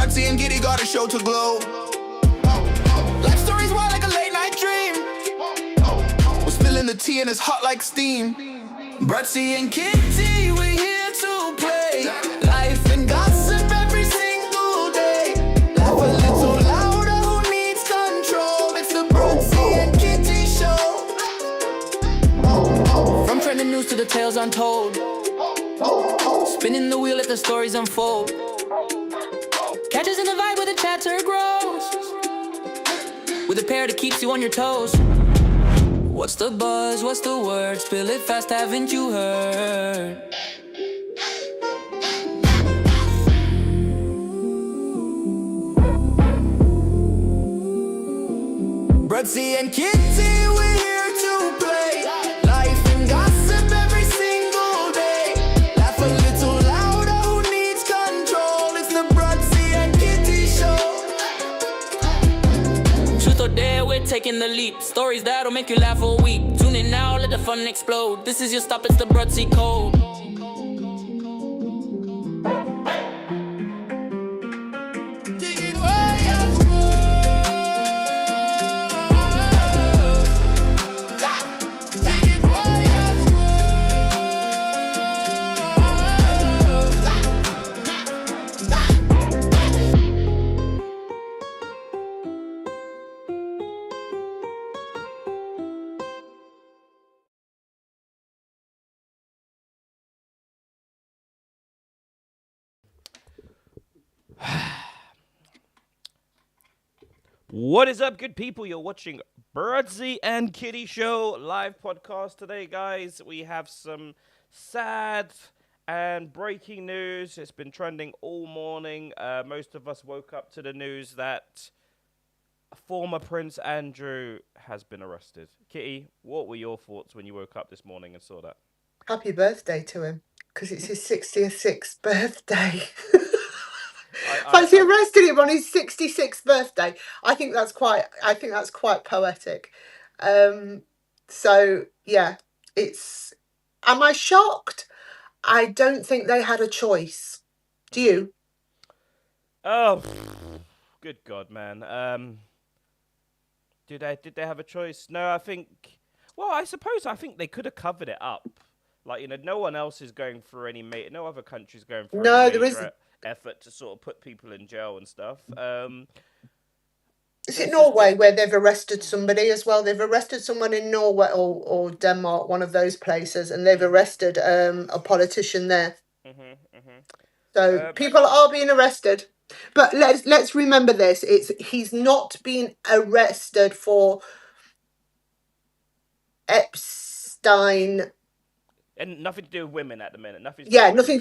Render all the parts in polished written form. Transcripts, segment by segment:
Brutsy and Giddy got a show to glow. Life stories wild like a late night dream. We're spilling the tea and it's hot like steam. Brutsy and Kitty, we're here to play. Life and gossip every single day. Laugh a little louder, who needs control? It's the Brutsy and Kitty show. From trending news to the tales untold, spinning the wheel, let the stories unfold. Catch us in the vibe where the chatter grows, with a pair that keeps you on your toes. What's the buzz, what's the word? Spill it fast, haven't you heard? Brutsy and Kitty, we're here to play. Life and gossip every single day. Laugh a little louder, who needs control? It's the Brutsy and Kitty show. Truth or dare, we're taking the leap. Stories that'll make you laugh or weep. Tune in now, let the fun explode. This is your stop, it's the Brutsy Code. What is up, good people? You're watching Brutsy and Kitty Show live podcast today, guys. We have some sad and breaking news. It's been trending all morning. Most of us woke up to the news that former Prince Andrew has been arrested. Kitty, what were your thoughts when you woke up this morning and saw that? Happy birthday to him, because it's his 66th birthday. Fancy arresting him on his 66th birthday. I think that's quite poetic. So yeah, am I shocked? I don't think they had a choice. Do you? Oh, good God, man. Did they have a choice? No, I think they could have covered it up. Like, no one else is going through no other country's going through any major effort to sort of put people in jail and stuff. Is it Norway where they've arrested somebody as well? They've arrested someone in Norway or Denmark, one of those places, and they've arrested a politician there. So people are being arrested. But let's remember this: he's not been arrested for Epstein. And nothing to do with women at the minute. Nothing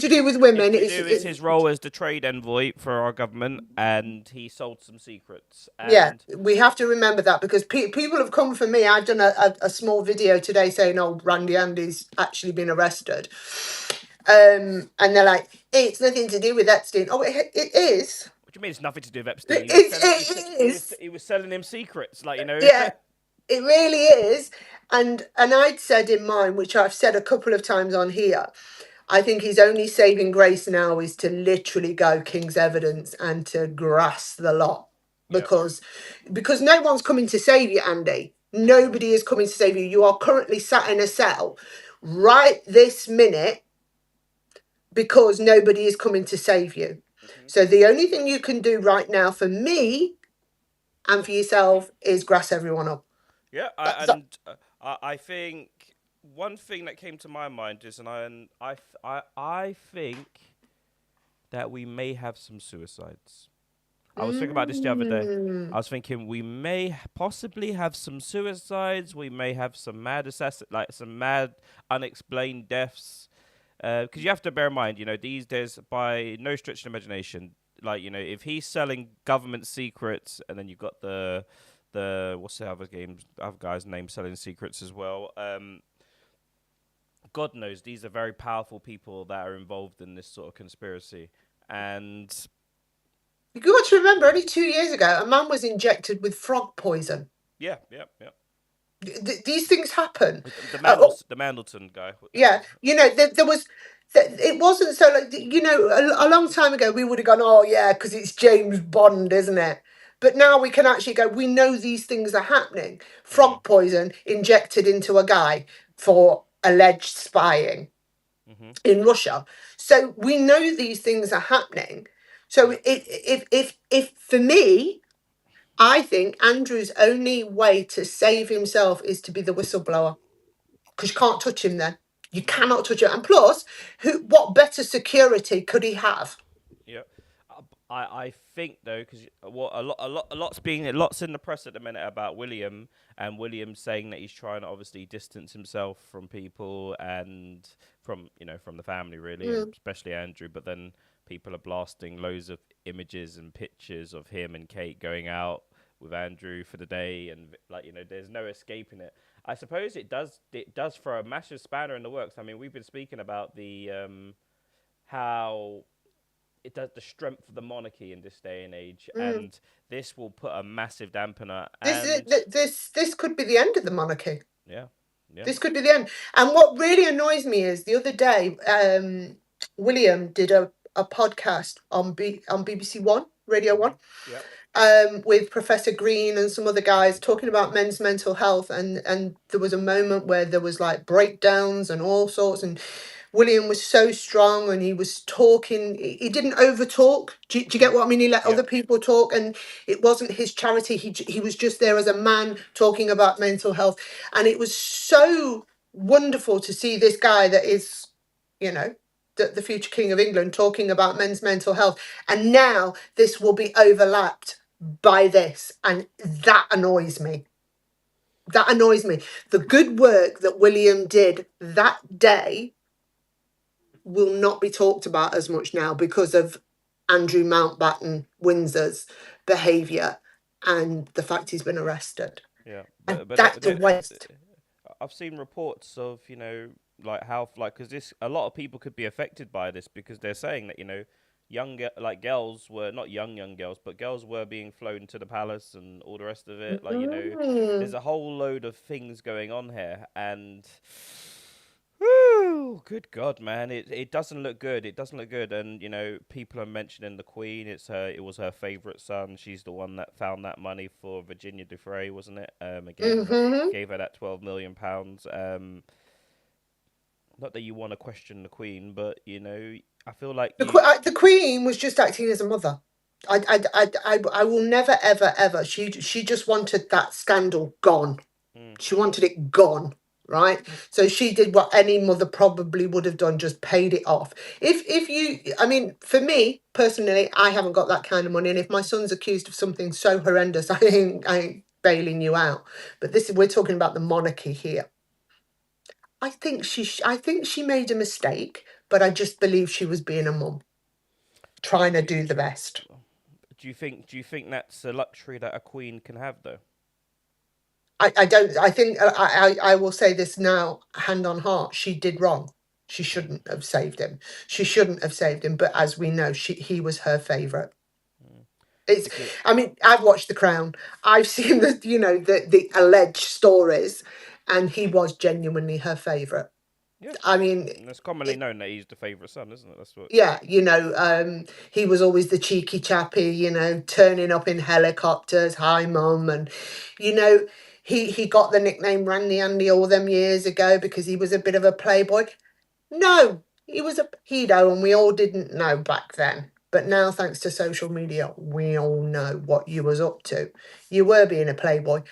to do with women. It's his role as the trade envoy for our government, and he sold some secrets. And we have to remember that, because people have come for me. I've done a small video today saying, "Oh, Randy Andy's actually been arrested," and they're like, "Hey, it's nothing to do with Epstein." Oh, it is. What do you mean it's nothing to do with Epstein? It is. He was selling him secrets, Yeah. It really is. And I'd said in mine, which I've said a couple of times on here, I think his only saving grace now is to literally go King's Evidence and to grass the lot. Because no one's coming to save you, Andy. Nobody is coming to save you. You are currently sat in a cell right this minute because nobody is coming to save you. So the only thing you can do right now for me and for yourself is grass everyone up. Yeah, I think one thing that came to my mind is, I think that we may have some suicides. I was thinking about this the other day. I was thinking we may possibly have some suicides. We may have some some mad unexplained deaths. Because you have to bear in mind, these days, by no stretch of imagination, if he's selling government secrets, and then you've got the what's the other guy's name selling secrets as well. God knows these are very powerful people that are involved in this sort of conspiracy. And you got to remember, only 2 years ago, a man was injected with frog poison. Yeah. These things happen. The Mandleton guy. Yeah, there was It wasn't so like, you know, a long time ago we would have gone, oh yeah, because it's James Bond, isn't it? But now we can actually go, we know these things are happening. Frog poison injected into a guy for alleged spying Mm-hmm. in Russia. So we know these things are happening. So Yep. if for me, I think Andrew's only way to save himself is to be the whistleblower, because you can't touch him then. You cannot touch him. And plus, what better security could he have? Yeah, I think though, because what a lot's in the press at the minute about William, and William saying that he's trying to obviously distance himself from people and from from the family really, and Mm. especially Andrew. But then people are blasting loads of images and pictures of him and Kate going out with Andrew for the day, and there's no escaping it. I suppose it does throw a massive spanner in the works. I mean, we've been speaking about the how it does the strength of the monarchy in this day and age, Mm. and this will put a massive dampener. This And this could be the end of the monarchy. yeah, yeah, This could be the end. And what really annoys me is the other day, William did a podcast on BBC One, Radio One, yeah, with Professor Green and some other guys talking about men's mental health, and there was a moment where there was like breakdowns and all sorts, and William was so strong and he was talking. He didn't over talk. Do you get what I mean? He let yeah, other people talk, and it wasn't his charity. He was just there as a man talking about mental health, and it was so wonderful to see this guy that is, you know, the future king of England talking about men's mental health, and now this will be overlapped by this, and that annoys me. That annoys me. The good work that William did that day will not be talked about as much now because of Andrew Mountbatten Windsor's behaviour and the fact he's been arrested. yeah. And But that's a waste. I've seen reports of like how like because this a lot of people could be affected by this because they're saying that like girls were not young girls, but girls were being flown to the palace and all the rest of it. There's Mm. a whole load of things going on here, and whew, good God, man, it doesn't look good. It doesn't look good, and people are mentioning the Queen. It was her favorite son. She's the one that found that money for Virginia Defray, wasn't it? Hmm. Gave her that £12 million. Not that you want to question the Queen, but I feel like The Queen was just acting as a mother. I will never, ever, ever. She just wanted that scandal gone. Mm, She wanted it gone, right? So she did what any mother probably would have done, just paid it off. If you, I mean, for me personally, I haven't got that kind of money, and if my son's accused of something so horrendous, I ain't bailing you out. But we're talking about the monarchy here. I think she made a mistake, but I just believe she was being a mum, trying to do, do the best. do you think that's a luxury that a Queen can have though? I don't. I think I will say this now, hand on heart. She did wrong. She Mm, shouldn't have saved him. She shouldn't have saved him. But as we know, he was her favourite. mm. It's. Because I mean, I've watched The Crown. I've seen the alleged stories, and he was genuinely her favourite. yeah, I mean, and it's commonly known that he's the favourite son, isn't it? That's what. yeah, he was always the cheeky chappy, turning up in helicopters, hi mum, and you know, he got the nickname Randy Andy all them years ago because he was a bit of a playboy. No, he was a pedo, and we all didn't know back then. But now, thanks to social media, we all know what you was up to. You were being a playboy.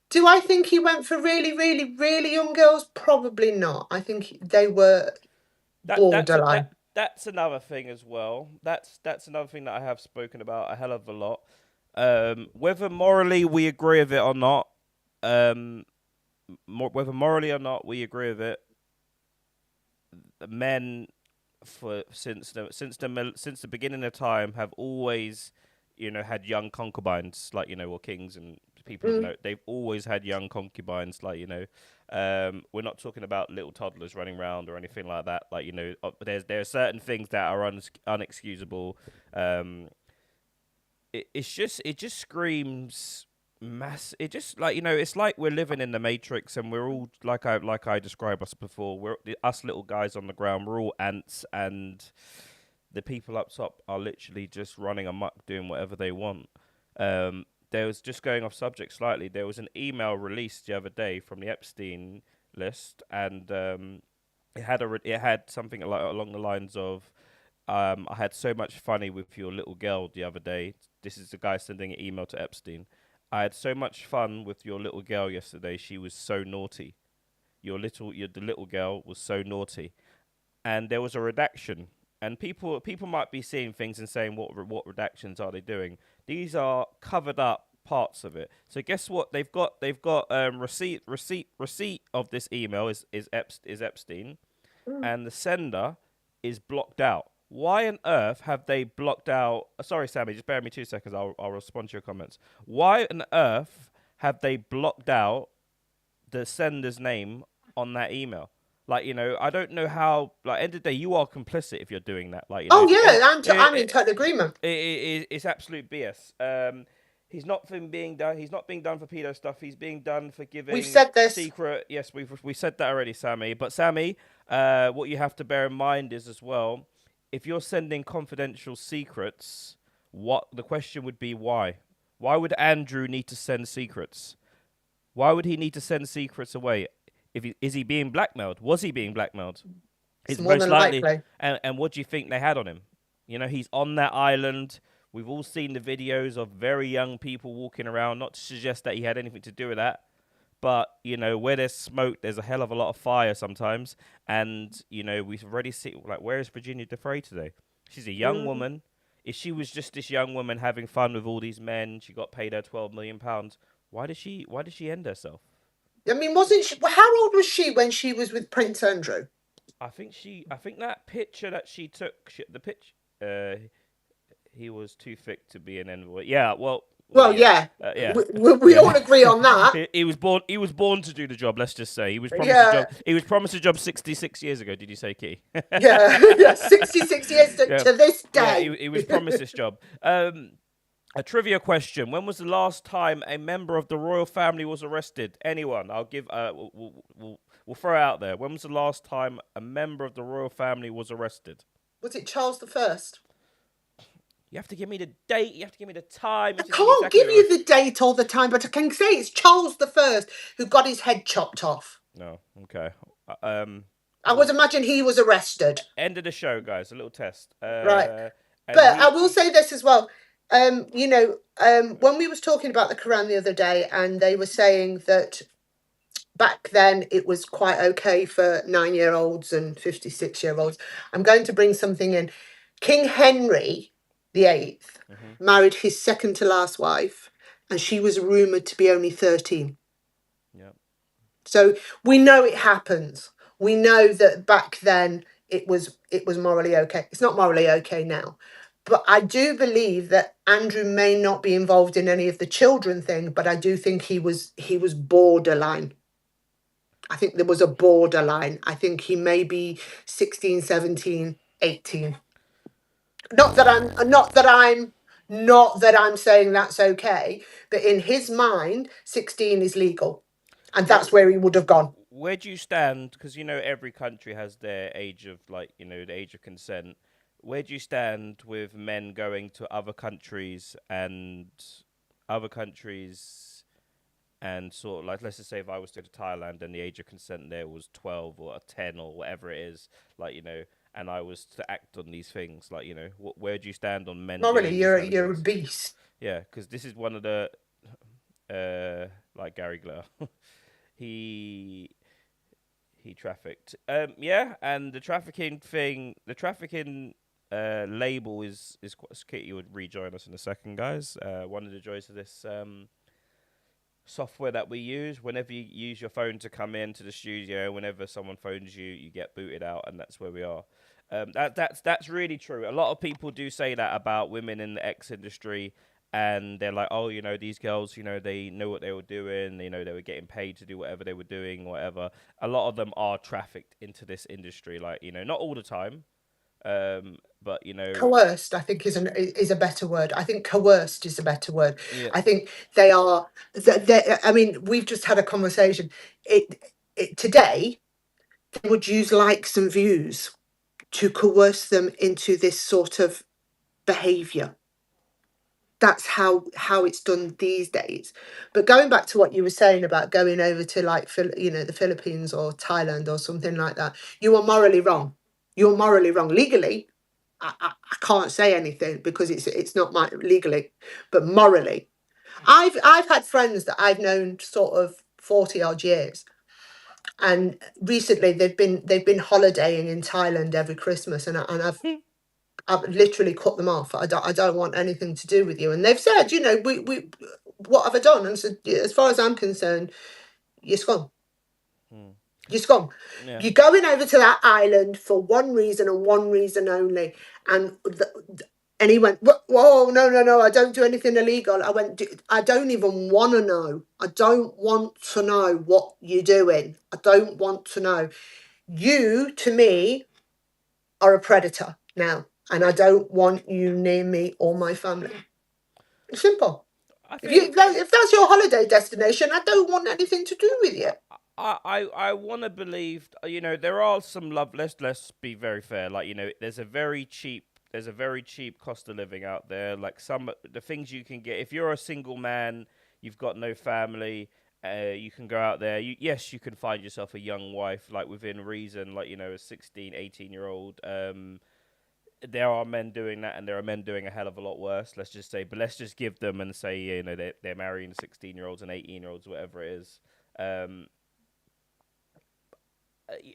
Do I think he went for really, really, really young girls? Probably not. I think they were borderline. That's another thing as well. That's another thing that I have spoken about a hell of a lot. Whether morally we agree with it or not, um, whether morally or not we agree with it, men for since the beginning of time have always had young concubines like or kings and people of Mm. note. They've always had young concubines like we're not talking about little toddlers running around or anything like that. Like there are certain things that are unexcusable. It just screams It just like, it's like we're living in the Matrix, and we're all like I described us before. We're us little guys on the ground. We're all ants, and the people up top are literally just running amok, doing whatever they want. There was, just going off subject slightly, there was an email released the other day from the Epstein list, and it had something along the lines of, I had so much funny with your little girl the other day. This is the guy sending an email to Epstein. I had so much fun with your little girl yesterday. She was so naughty. The little girl was so naughty, and there was a redaction. And people might be seeing things and saying, what redactions are they doing? These are covered up parts of it. So guess what? They've got receipt of this email is Epstein, and the sender is blocked out. Why on earth have they blocked out? Sorry, Sammy, just bear with me 2 seconds. I'll respond to your comments. Why on earth have they blocked out the sender's name on that email? Like, I don't know how. Like, end of the day, you are complicit if you're doing that. Like, Oh yeah, I'm in total agreement. it's absolute BS. He's not being done. He's not being done for pedo stuff. He's being done for giving. We've said this. Secret. Yes, we said that already, Sammy. But Sammy, what you have to bear in mind is as well, if you're sending confidential secrets, the question would be why? Why would Andrew need to send secrets? Why would he need to send secrets away? Is he being blackmailed? Was he being blackmailed? It's more than likely. And what do you think they had on him? He's on that island. We've all seen the videos of very young people walking around. Not to suggest that he had anything to do with that, but where there's smoke, there's a hell of a lot of fire sometimes. And we've already seen, like, where is Virginia Defray today? She's a young woman. If she was just this young woman having fun with all these men, she got paid her £12 million. Why did she end herself? I mean, wasn't she? How old was she when she was with Prince Andrew? I think that picture that she took, he was too thick to be an envoy. Yeah, well, yeah. Yeah. We all agree on that. He was born to do the job. Let's just say he was promised a job. He was promised a job 66 years ago. Did you say, Key? yeah, 66 years to this day. Yeah, he was promised this job. A trivia question: when was the last time a member of the royal family was arrested? Anyone? I'll give. We'll throw it out there. When was the last time a member of the royal family was arrested? Was it Charles I? You have to give me the date. You have to give me the time. I can't give you the date all the time, but I can say it's Charles I who got his head chopped off. No. Okay. I would imagine he was arrested. End of the show, guys. A little test. Right. But I will say this as well. When we was talking about the Quran the other day, and they were saying that back then it was quite okay for 9-year-olds and 56-year-olds. I'm going to bring something in. King Henry VIII married his second to last wife, and she was rumoured to be only 13. Yeah. So we know it happens. We know that back then it was morally okay. It's not morally okay now. But I do believe that Andrew may not be involved in any of the children thing, but I do think he was borderline. I think there was a borderline. I think he may be 16, 17, 18. Not that I'm saying that's okay, but in his mind, 16 is legal. And that's where he would have gone. Where do you stand? Because every country has their age of the age of consent. Where do you stand with men going to other countries and sort of like, let's just say if I was to go to Thailand and the age of consent there was 12 or 10 or whatever it is, and I was to act on these things, where do you stand on men? Not really, you're a beast. Yeah, because this is one of the, like Gary Glare, he trafficked. And the trafficking label is quite. Kitty would rejoin us in a second, guys. One of the joys of this software that we use, whenever you use your phone to come into the studio, whenever someone phones you, you get booted out, and that's where we are. That's really true. A lot of people do say that about women in the X industry, and they're like, oh, these girls, they know what they were doing, they were getting paid to do whatever they were doing, whatever. A lot of them are trafficked into this industry, not all the time. But Coerced, I think, is a better word. I think coerced is a better word. yeah, I think they are. I mean, we've just had a conversation. Today they would use likes and views to coerce them into this sort of behaviour. That's how it's done these days. But going back to what you were saying about going over to like the Philippines or Thailand or something like that, you are morally wrong. You're morally wrong. Legally, I can't say anything because it's not my legally, but morally, I've had friends that I've known sort of 40 odd years, and recently they've been holidaying in Thailand every Christmas, and I've literally cut them off. I don't want anything to do with you. And they've said, we what have I done? And said, "Yeah, as far as I'm concerned, you're scum. You're scum. yeah, You're going over to that island for one reason and one reason only." And he went, "Whoa, no, I don't do anything illegal." I went, "I don't even want to know. I don't want to know what you're doing. I don't want to know. You, to me, are a predator now, and I don't want you near me or my family." Simple. I If think that's your holiday destination, I don't want anything to do with you. I want to believe there are some love. Let's be very fair. Like there's a very cheap cost of living out there. Like the things you can get if you're a single man, you've got no family. You can go out there. Yes, you can find yourself a young wife, like within reason, like a 16, 18-year-old. There are men doing that, and there are men doing a hell of a lot worse. Let's just say, but let's just give them and say, they're marrying 16-year-olds and 18-year-olds, whatever it is.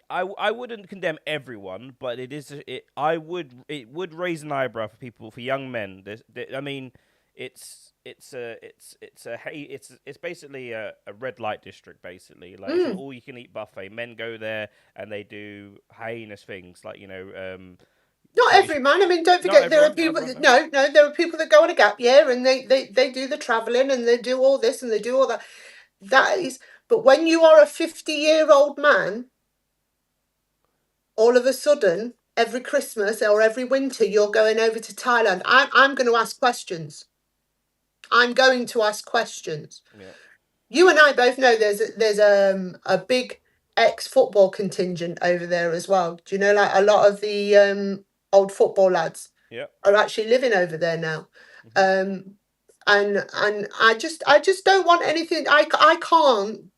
I wouldn't condemn everyone, but it would raise an eyebrow for people, for young men. I mean, it's basically a red light district, basically. Like it's an all you can eat buffet. Men go there and they do heinous things, like Not every man. I mean, don't Not forget there are everyone, not people. everyone. No, there are people that go on a gap year and they do the travelling and they do all this and they do all that. That is, but when you are a 50-year-old man, all of a sudden, every Christmas or every winter, you're going over to Thailand. I'm going to ask questions. I'm going to ask questions. Yeah. You and I both know there's a big ex-football contingent over there as well. Do you know, like a lot of the old football lads Yeah. are actually living over there now. And I just don't want anything. I can't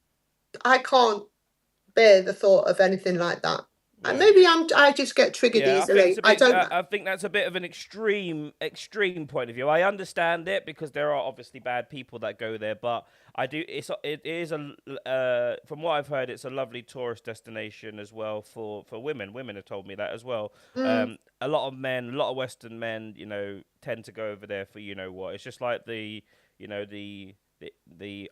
bear the thought of anything like that. And maybe I just get triggered Yeah, I think easily. it's a I bit. don't. I think that's a bit of an extreme point of view. I understand it because there are obviously bad people that go there, but it is from what I've heard, it's a lovely tourist destination as well for women. Women have told me that as well. A lot of men, a lot of Western men, tend to go over there for what. It's just like the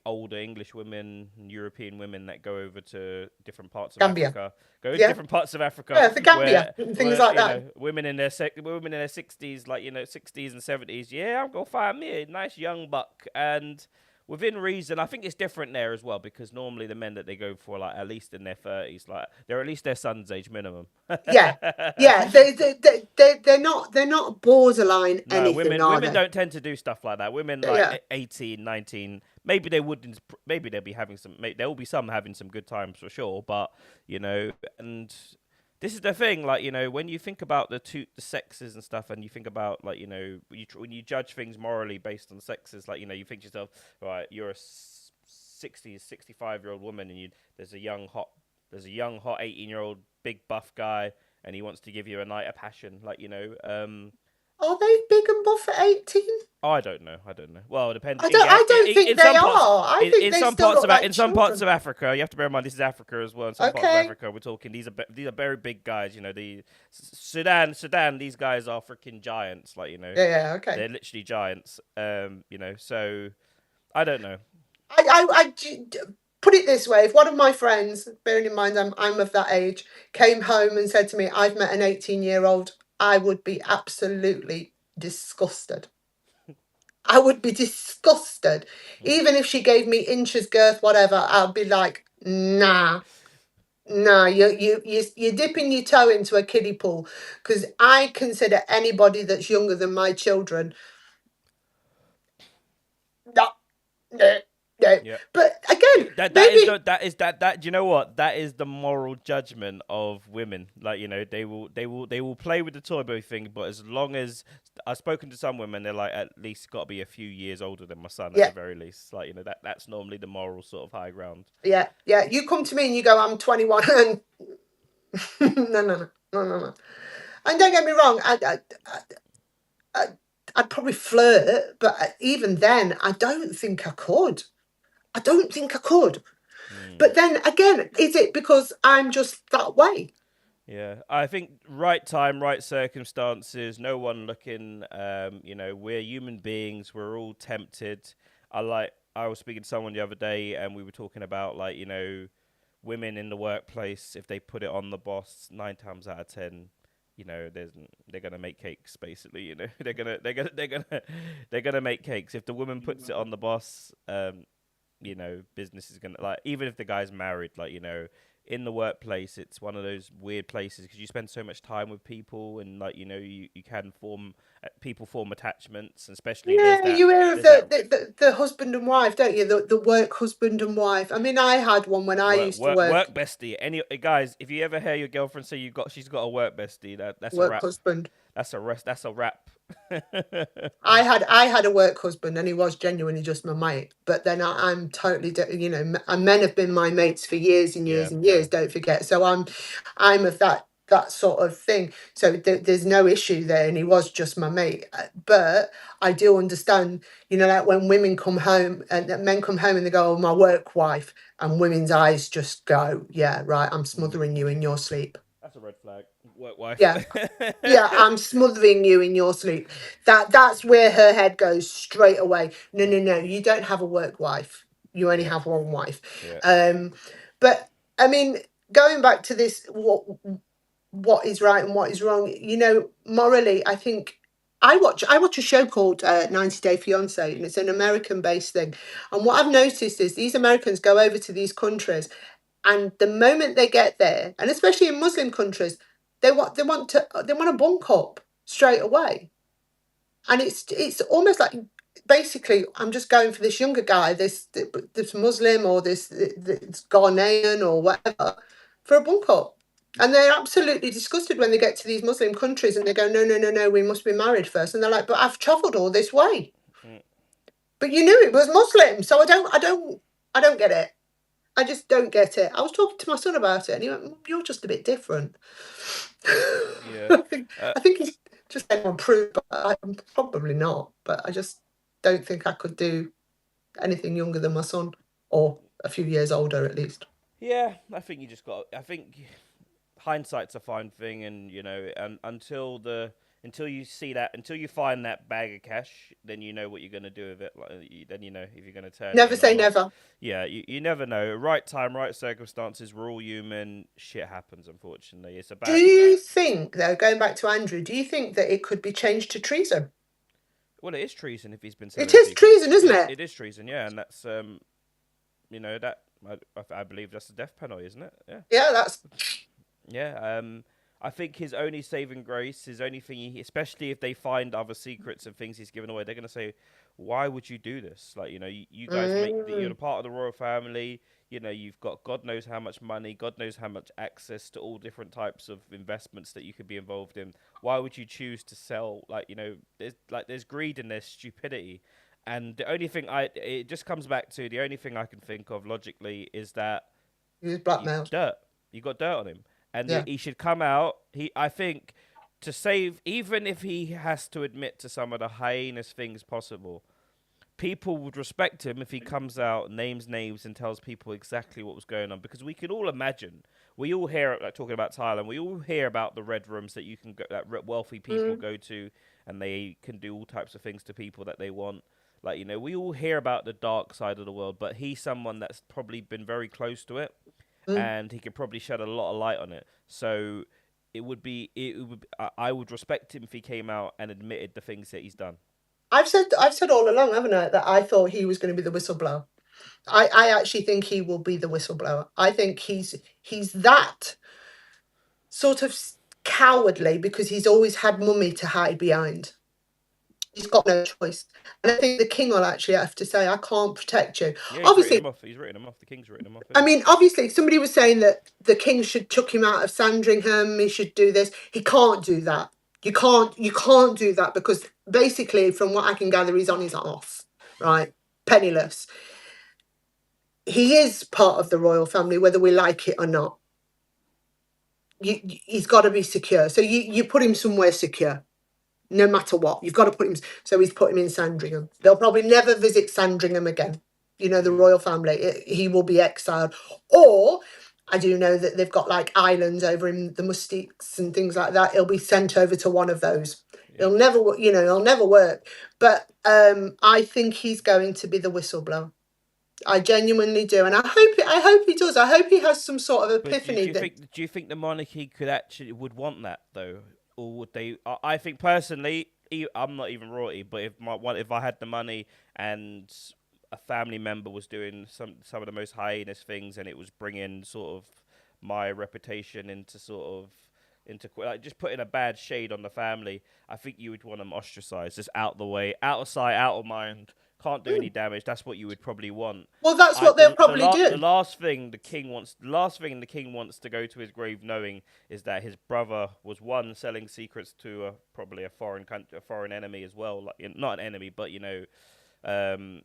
older English women and European women that go over to different parts of Gambia. Africa, go to Yeah. different parts of Africa, Yeah, for Gambia and things like that. women in their 60s, like 60s and 70s. Yeah, I'm gonna find me a nice young buck, and within reason. I think it's different there as well because normally the men that they go for, like at least in their 30s, like they're at least their son's age minimum. Yeah. They're not borderline No, anything, women are women they? don't tend to do stuff like that. Women like Yeah. 18, 19, maybe they would, maybe they'll be having there will be some having some good times for sure, but and this is the thing, like when you think about the sexes and stuff, and you think about like when you judge things morally based on sexes, like you think to yourself, right, you're a 65-year-old woman, and there's a young hot 18-year-old big buff guy, and he wants to give you a night of passion, like Are they big and buff at 18? Oh, I don't know. Well, it depends. I don't think they are. I think they still look like in some parts of children. Africa, you have to bear in mind this is Africa as well. In some parts of Okay. Africa, we're talking these are very big guys. The Sudan, these guys are freaking giants. Like Yeah, okay. they're literally giants. So I don't know. Put it this way: if one of my friends, bearing in mind I'm of that age, came home and said to me, "I've met an 18-year-old," I would be absolutely disgusted. I would be disgusted. Even if she gave me inches, girth, whatever, I'd be like, nah, No, you're dipping your toe into a kiddie pool because I consider anybody that's younger than my children. No, no, no. Yeah. But again, That is maybe. the that do you know what, that is the moral judgment of women. Like, you know, they will play with the toy boy thing, but as long as I've spoken to some women, they're like, at least got to be a few years older than my son at Yeah, the very least. Like, you know, that's normally the moral sort of high ground. yeah, yeah. You come to me and you go, I'm 21, and no, no, no, no, no, no. And don't get me wrong, I, I'd probably flirt, but even then, I don't think I could. I don't think I could. But then again, is it because I'm just that way? Yeah, I think right time, right circumstances, no one looking. You know, we're human beings. We're all tempted. I was speaking to someone the other day, and we were talking about, like, you know, women in the workplace. If they put it on the boss, 9 times out of 10, you know, they're gonna make cakes. Basically, you know, they're gonna make cakes. If the woman puts it on the boss, you know, business is gonna, like, even if the guy's married, like, you know, in the workplace, it's one of those weird places because you spend so much time with people, and, like, you know, you can form people form attachments, and especially Yeah, you hear of there's that the husband and wife, don't you? The work husband and wife. I mean, I had one when I used to work. work bestie. Any guys, if you ever hear your girlfriend say she's got a work bestie, that's a Work wrap. husband. That's a wrap. I had a work husband, and he was genuinely just my mate. But then I'm totally, and men have been my mates for years and years Yeah, and years. Don't forget. So I'm of that sort of thing. So there's no issue there, and he was just my mate. But I do understand, like when women come home and men come home and they go, "Oh, my work wife," and women's eyes just go, "Yeah, right. I'm smothering you in your sleep." that's a red flag. Work wife. Yeah, yeah, I'm smothering you in your sleep. That's where her head goes straight away. No, no, no, you don't have a work wife. You only Yeah, have one wife. yeah. But I mean, going back to this, what is right and what is wrong, morally, I think I watch a show called 90 Day Fiance, and it's an American based thing. And what I've noticed is these Americans go over to these countries, and the moment they get there, and especially in Muslim countries, they want a bunk up straight away. And it's almost like, basically, I'm just going for this younger guy, this Muslim, or this Ghanaian or whatever, for a bunk up. And they're absolutely disgusted when they get to these Muslim countries and they go, no, no, no, no, we must be married first. And they're like, but I've travelled all this way. Mm. But you knew it was Muslim, so I don't get it. I just don't get it. I was talking to my son about it, and he went, "You're just a bit different." Yeah. I think I think he's just saying I'm proved, but I'm probably not. But I just don't think I could do anything younger than my son, or a few years older at least. Yeah, I think you just got. I think hindsight's a fine thing, and, you know, and until you see that, until you find that bag of cash, then you know what you're gonna do with it. Like, then you know if you're gonna turn it Never in or say not. never. Yeah, you never know. Right time, right circumstances. We're all human. Shit happens. Unfortunately, it's a Do bad. you think, though, going back to Andrew, do you think that it could be changed to treason? Well, it is treason if he's been It selling is secrets. treason, isn't it? It is treason. Yeah, and that's you know, that I believe that's the death penalty, isn't it? Yeah. Yeah, that's Yeah, I think his only saving grace, his only thing, especially if they find other secrets and things he's given away, they're gonna say, "Why would you do this? Like, you know, you guys you're a mm, part of the royal family. You know, you've got God knows how much money, God knows how much access to all different types of investments that you could be involved in. Why would you choose to sell? Like, you know, there's greed and there's stupidity." And the only thing it just comes back to, the only thing I can think of logically is that he was blackmailed. dirt. You got dirt on him, and Yeah. he should come out. I think, to save, even if he has to admit to some of the heinous things possible, people would respect him if he comes out, names names, and tells people exactly what was going on. Because we can all imagine, we all hear, like, talking about Thailand, we all hear about the red rooms that you can go, that wealthy people Mm. go to, and they can do all types of things to people that they want. Like, you know, we all hear about the dark side of the world, but he's someone that's probably been very close to it, Mm. and he could probably shed a lot of light on it. So I would respect him if he came out and admitted the things that he's done. I've said all along, haven't I, that I thought he was going to be the whistleblower. I actually think he will be the whistleblower. I think he's that sort of cowardly because he's always had mummy to hide behind. He's got no choice. And I think the king will actually have to say, I can't protect you. Yeah, he's written Obviously, him off. He's written him off. The king's written him off. I Yeah. mean, obviously, somebody was saying that the king should chuck him out of Sandringham. He should do this. He can't do that. You can't do that because basically, from what I can gather, he's on his arse, right? Penniless. He is part of the royal family, whether we like it or not. He's got to be secure. So you put him somewhere secure, no matter what. You've got to put him. So he's put him in Sandringham. They'll probably never visit Sandringham again. You know, the royal family. He will be exiled. Or I do know that they've got like islands over in the Mustiques and things like that. He'll be sent over to one of those. He'll never, he'll never work. But I think he's going to be the whistleblower. I genuinely do, and I hope he does. I hope he has some sort of But do epiphany. you think the monarchy would want that though, or would they? I think personally, I'm not even royalty, but if I had the money and a family member was doing some of the most heinous things, and it was bringing sort of my reputation into like just putting a bad shade on the family, I think you would want them ostracized, just out the way, out of sight, out of mind. Can't do any damage. That's what you would probably want. Well, that's what they'll probably do. The last thing the king wants to go to his grave knowing is that his brother was selling secrets to probably a foreign country, a foreign enemy as well. Like not an enemy, but a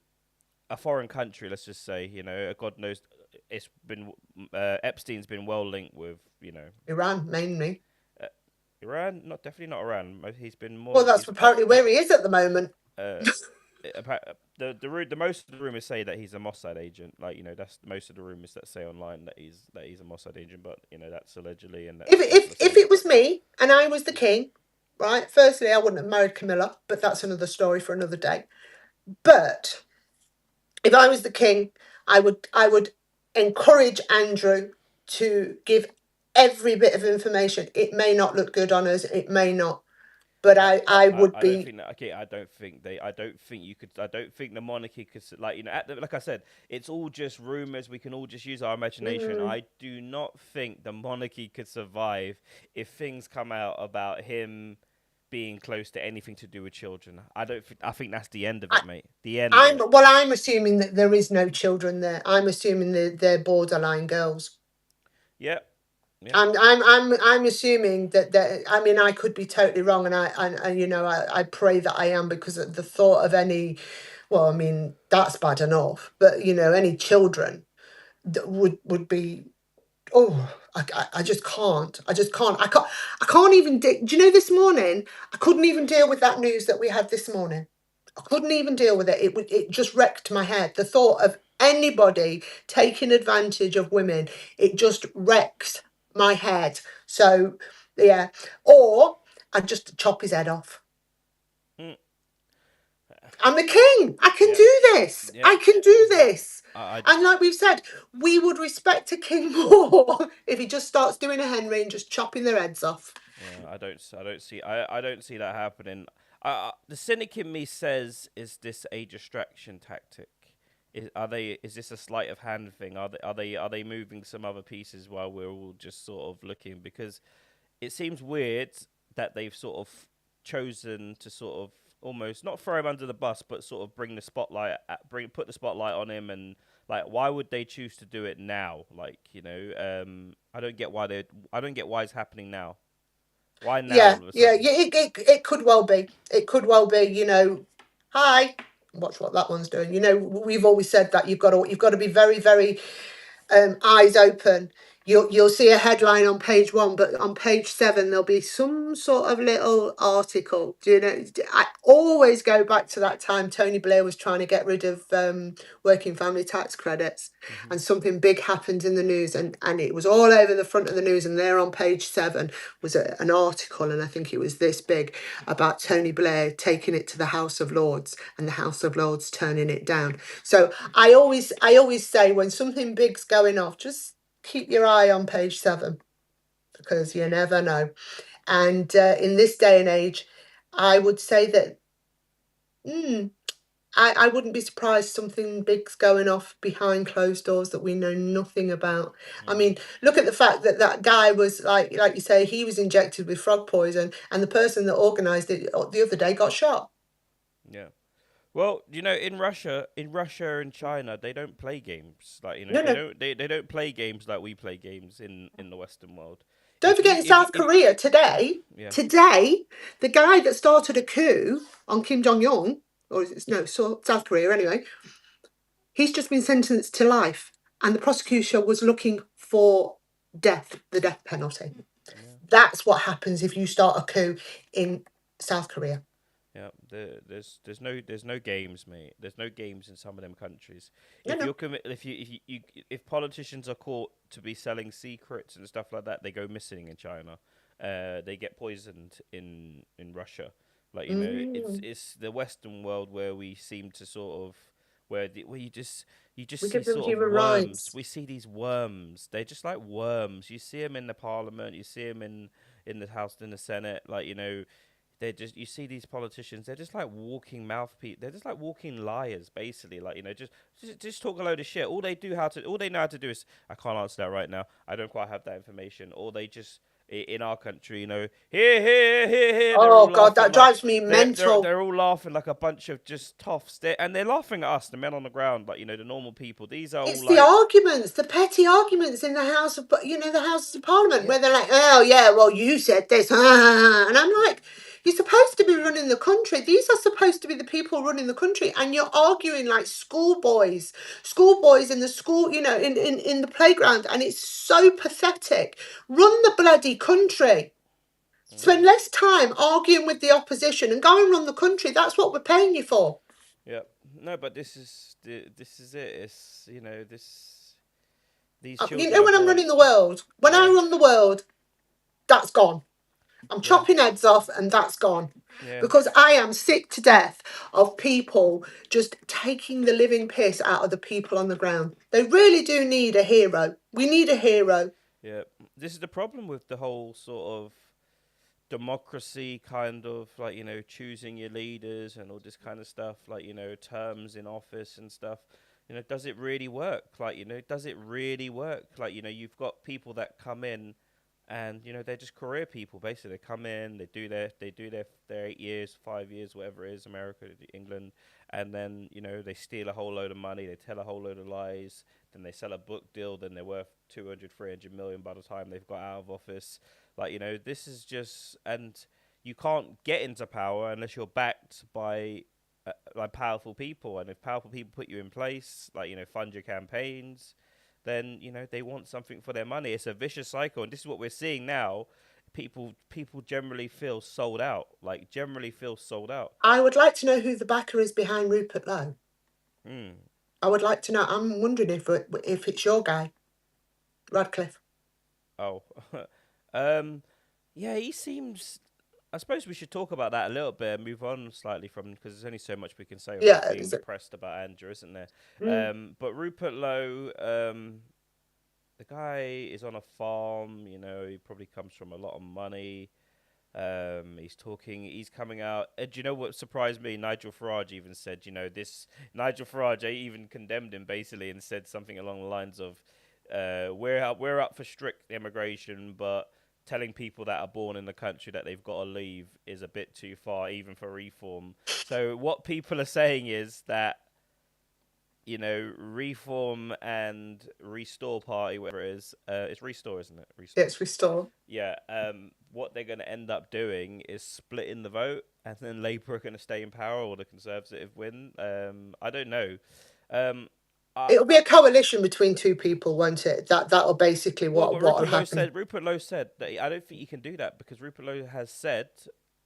foreign country. Let's just say, God knows, it's been Epstein's been well linked with Iran mainly. Iran. Definitely not Iran. He's been more. Well, that's apparently where he is at the moment. The most of the rumors say that he's a Mossad agent. Like that's most of the rumors that say online that he's a Mossad agent. But that's allegedly. And if it was me and I was the king, right? Firstly, I wouldn't have married Camilla, but that's another story for another day. But if I was the king, I would encourage Andrew to give every bit of information. It may not look good on us. It may not. But I would be. I don't think you could. I don't think the monarchy could. Like I said, it's all just rumors. We can all just use our imagination. I do not think the monarchy could survive if things come out about him being close to anything to do with children. I think that's the end of it, mate. The end. I'm assuming that there is no children there. I'm assuming they're borderline girls. Yeah. Yeah. I'm assuming that I mean I could be totally wrong, and I pray that I am, because of the thought of any, well, I mean that's bad enough, but any children that would be, I just can't. I can't even do this morning I couldn't even deal with that news that we had this morning. I couldn't even deal with it. It just wrecked my head. The thought of anybody taking advantage of women, it just wrecks my head. So yeah, or I'd just chop his head off. I'm the king. I can do this. I can do this. And like we've said, we would respect a king more if he just starts doing a Henry and just chopping their heads off. Yeah, I don't see that happening. The cynic in me says, is this a distraction tactic? Is this a sleight of hand thing? Are they moving some other pieces while we're all just sort of looking? Because it seems weird that they've sort of chosen to sort of almost not throw him under the bus, but sort of put the spotlight on him. And like, why would they choose to do it now? Like, I don't get why it's happening now. Why now? Yeah. It could well be. It could well be. Hi. Watch what that one's doing. We've always said that you've got to be very, very eyes open. You'll see a headline on page 1, but on page 7 there'll be some sort of little article. I always go back to that time Tony Blair was trying to get rid of working family tax credits, and something big happened in the news, and it was all over the front of the news, and there on page 7 was an article, and I think it was this big, about Tony Blair taking it to the House of Lords and the House of Lords turning it down. So I always say, when something big's going off, just keep your eye on page 7, because you never know. And in this day and age, I would say that I wouldn't be surprised something big's going off behind closed doors that we know nothing about. I mean, look at the fact that that guy was like you say, he was injected with frog poison, and the person that organised it the other day got shot. Yeah. Well, in Russia, and China, they don't play games like No, they no. don't play games like we play games in the Western world. Don't forget in South If Korea today, yeah, the guy that started a coup on Kim Jong Un, or is it no, South Korea anyway, he's just been sentenced to life, and the prosecution was looking for death, the death penalty. That's what happens if you start a coup in South Korea. yeah, there's no games, mate. There's no games in some of them countries. No, If no. you're if politicians are caught to be selling secrets and stuff like that, they go missing in China. They get poisoned in Russia. Like it's the Western world where we seem to sort of where you just We see give them sort of human worms. rights. We see these worms. They're just like worms. You see them in the parliament. You see them in the House, in the Senate. Like they're just you see these politicians. They're just like walking mouthpiece. They're just like walking liars, basically. Like just talk a load of shit. All they know how to do is I can't answer that right now. I don't quite have that information. Or they just in our country, here. They're Oh all God, laughing that like drives me mental. they're all laughing like a bunch of just toffs. And they're laughing at us, the men on the ground, like the normal people. These are It's all the like arguments, the petty arguments in the House of, the Houses of Parliament, yeah, where they're like, "Oh yeah, well you said this," and I'm like, "You're supposed to be running the country. These are supposed to be the people running the country, and you're arguing like schoolboys in the school, in the playground, and it's so pathetic. Run the bloody country. Spend less time arguing with the opposition and go and run the country. That's what we're paying you for." yeah. No, but this is it. It's these You children know, are when I'm born. running the world, when I Yeah, run the world, that's gone. I'm yeah, chopping heads off and that's gone. yeah, Because I am sick to death of people just taking the living piss out of the people on the ground. They really do need a hero. We need a hero. yeah. This is the problem with the whole sort of democracy kind of like choosing your leaders and all this kind of stuff like terms in office and stuff. Does it really work? Like does it really work? Like you've got people that come in and they're just career people. Basically they come in, they do their 8 years, 5 years, whatever it is, America, England, and then they steal a whole load of money, they tell a whole load of lies, then they sell a book deal, then they're worth 200, 300 million by the time they've got out of office. Like this is just, and you can't get into power unless you're backed by like powerful people, and if powerful people put you in place, like fund your campaigns, then they want something for their money. It's a vicious cycle, and this is what we're seeing now. People generally feel sold out. Like generally feel sold out. I would like to know who the backer is behind Rupert Lowe. Mm. I would like to know. I'm wondering if it's your guy, Radcliffe. Oh, yeah, he seems. I suppose we should talk about that a little bit and move on slightly from because there's only so much we can say Yeah, without being is it? depressed about Andrew, isn't there? But Rupert Lowe, the guy is on a farm. He probably comes from a lot of money. He's coming out. Do you know what surprised me? Nigel Farage even said, this. Nigel Farage even condemned him basically and said something along the lines of, we're up for strict immigration, but telling people that are born in the country that they've got to leave is a bit too far, even for reform. So what people are saying is that, Reform and Restore Party, whatever it is, it's Restore, isn't it? Restore. It's Restore. Yeah. What they're going to end up doing is splitting the vote, and then Labour are going to stay in power, or the Conservative win. I don't know. It'll be a coalition between two people, won't it? That'll basically Well, what'll happen. Rupert Lowe said that I don't think you can do that because Rupert Lowe has said